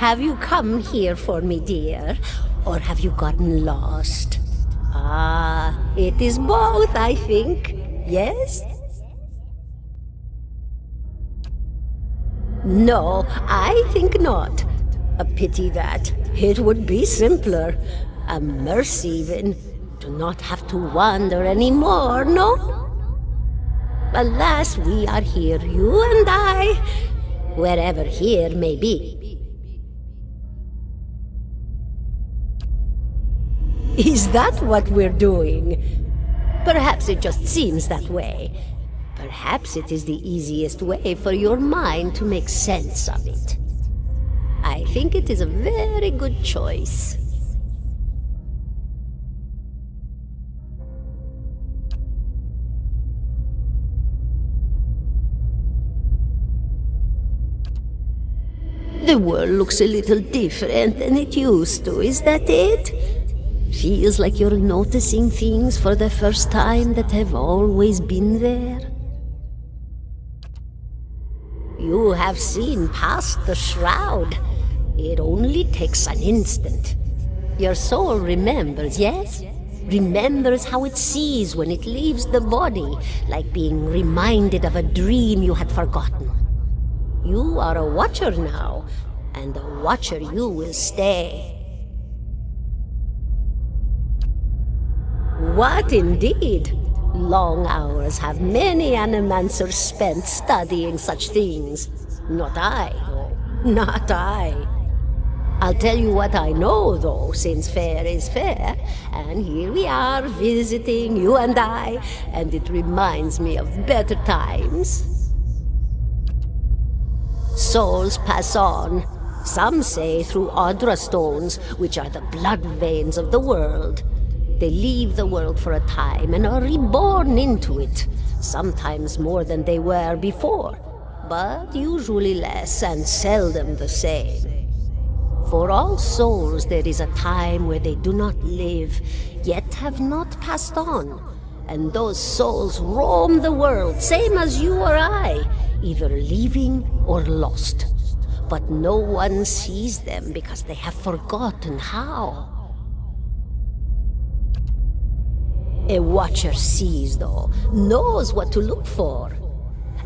Have you come here for me, dear? Or have you gotten lost? Ah, it is both, I think. Yes? No, I think not. A pity that. It would be simpler. A mercy, even. To not have to wander anymore, no? Alas, we are here, you and I, wherever here may be. Is that what we're doing? Perhaps it just seems that way. Perhaps it is the easiest way for your mind to make sense of it. I think it is a very good choice. The world looks a little different than it used to, is that it? Feels like you're noticing things for the first time that have always been there. You have seen past the shroud. It only takes an instant. Your soul remembers, yes? Remembers how it sees when it leaves the body, like being reminded of a dream you had forgotten. You are a watcher now, and a watcher you will stay. What indeed? Long hours have many Anamancers spent studying such things. Not I, though. Not I. I'll tell you what I know, though, since fair is fair, and here we are visiting, you and I, and it reminds me of better times. Souls pass on. Some say through Audra stones, which are the blood veins of the world. They leave the world for a time and are reborn into it, sometimes more than they were before, but usually less and seldom the same. For all souls there is a time where they do not live, yet have not passed on, and those souls roam the world, same as you or I, either living or lost. But no one sees them because they have forgotten how. A watcher sees, though, knows what to look for.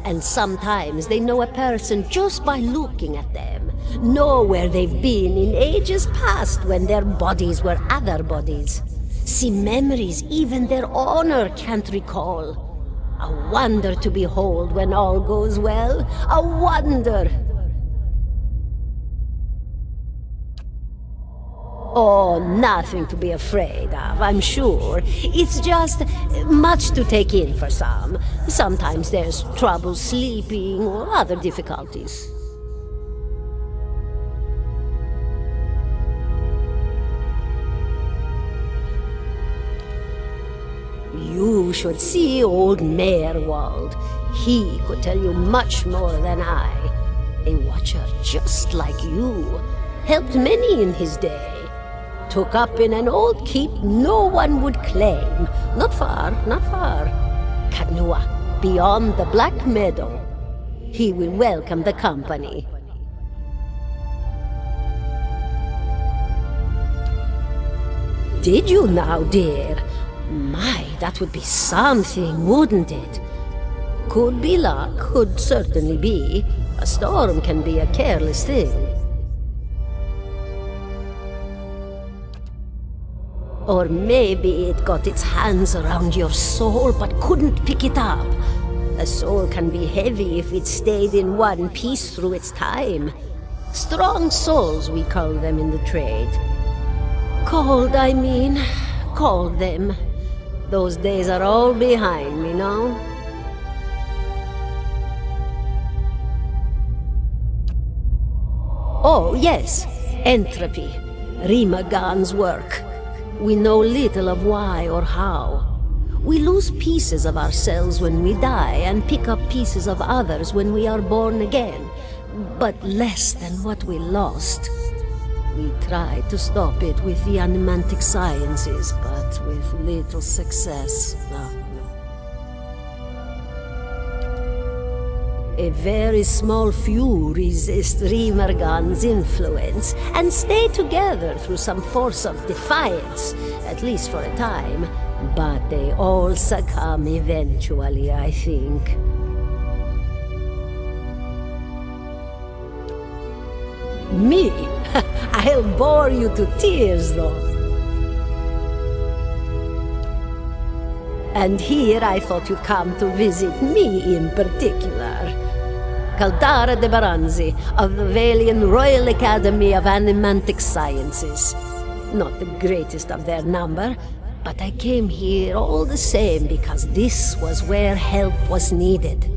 And sometimes they know a person just by looking at them, know where they've been in ages past when their bodies were other bodies. See memories even their owner can't recall. A wonder to behold when all goes well, a wonder! Oh, nothing to be afraid of, I'm sure. It's just much to take in for some. Sometimes there's trouble sleeping or other difficulties. You should see old Meerwald. He could tell you much more than I. A watcher just like you. Helped many in his day. Took up in an old keep no one would claim. Not far, not far. Kadnua, beyond the Black Meadow. He will welcome the company. Did you now, dear? My, that would be something, wouldn't it? Could be luck, could certainly be. A storm can be a careless thing. Or maybe it got its hands around your soul but couldn't pick it up. A soul can be heavy if it stayed in one piece through its time. Strong souls, we call them in the trade. Cold, I mean. Called them. Those days are all behind me now. Oh, yes. Entropy. Rimagan's work. We know little of why or how. We lose pieces of ourselves when we die and pick up pieces of others when we are born again, but less than what we lost. We tried to stop it with the animantic sciences, but with little success. A very small few resist Rimergan's influence and stay together through some force of defiance, at least for a time. But they all succumb eventually, I think. Me? I'll bore you to tears, though. And here I thought you'd come to visit me in particular. Caldara de Baranzi, of the Valian Royal Academy of Animantic Sciences. Not the greatest of their number, but I came here all the same because this was where help was needed.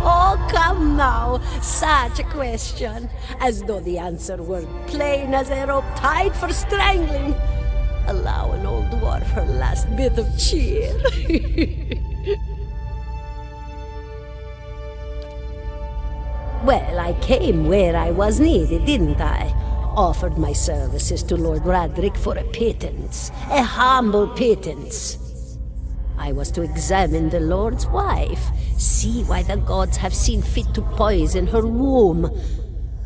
Oh, come now! Such a question! As though the answer were plain as a rope tied for strangling. Allow an old dwarf her last bit of cheer. Well, I came where I was needed, didn't I? Offered my services to Lord Radric for a pittance. A humble pittance. I was to examine the Lord's wife, see why the gods have seen fit to poison her womb.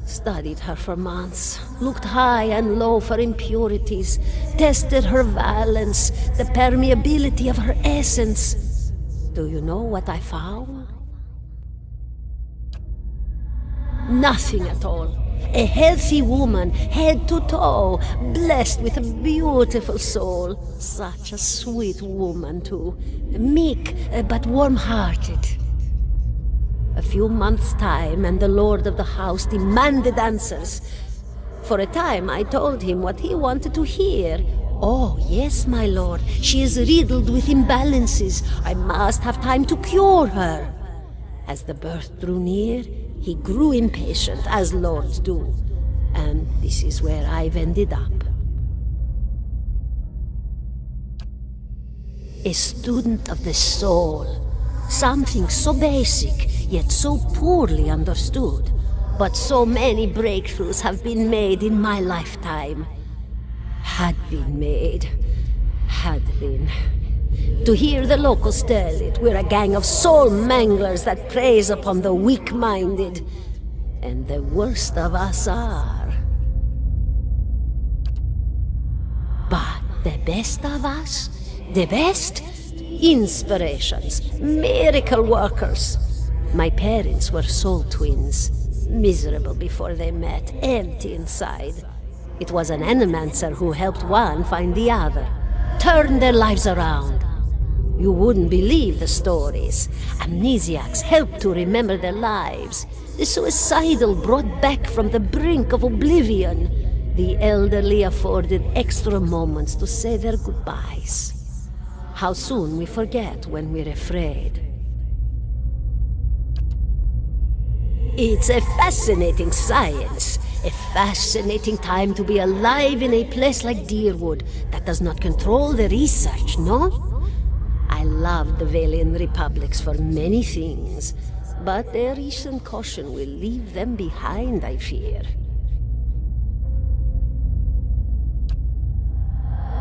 Studied her for months, looked high and low for impurities, tested her valence, the permeability of her essence. Do you know what I found? Nothing at all. A healthy woman, head to toe, blessed with a beautiful soul. Such a sweet woman, too. Meek, but warm-hearted. A few months' time, and the lord of the house demanded answers. For a time, I told him what he wanted to hear. Oh, yes, my lord, she is riddled with imbalances. I must have time to cure her. As the birth drew near, he grew impatient, as lords do. And this is where I've ended up. A student of the soul. Something so basic, yet so poorly understood. But so many breakthroughs have been made in my lifetime. Had been. To hear the locals tell it, we're a gang of soul manglers that preys upon the weak-minded. And the worst of us are. But the best of us? The best? Inspirations, miracle workers. My parents were soul twins, miserable before they met, empty inside. It was an Anamancer who helped one find the other, turned their lives around. You wouldn't believe the stories. Amnesiacs helped to remember their lives. The suicidal brought back from the brink of oblivion. The elderly afforded extra moments to say their goodbyes. How soon we forget when we're afraid. It's a fascinating science. A fascinating time to be alive in a place like Deerwood that does not control the research, no? I love the Valian Republics for many things, but their recent caution will leave them behind, I fear.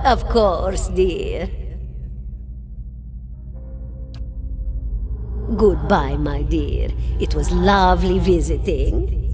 Of course, dear. Goodbye, my dear. It was lovely visiting.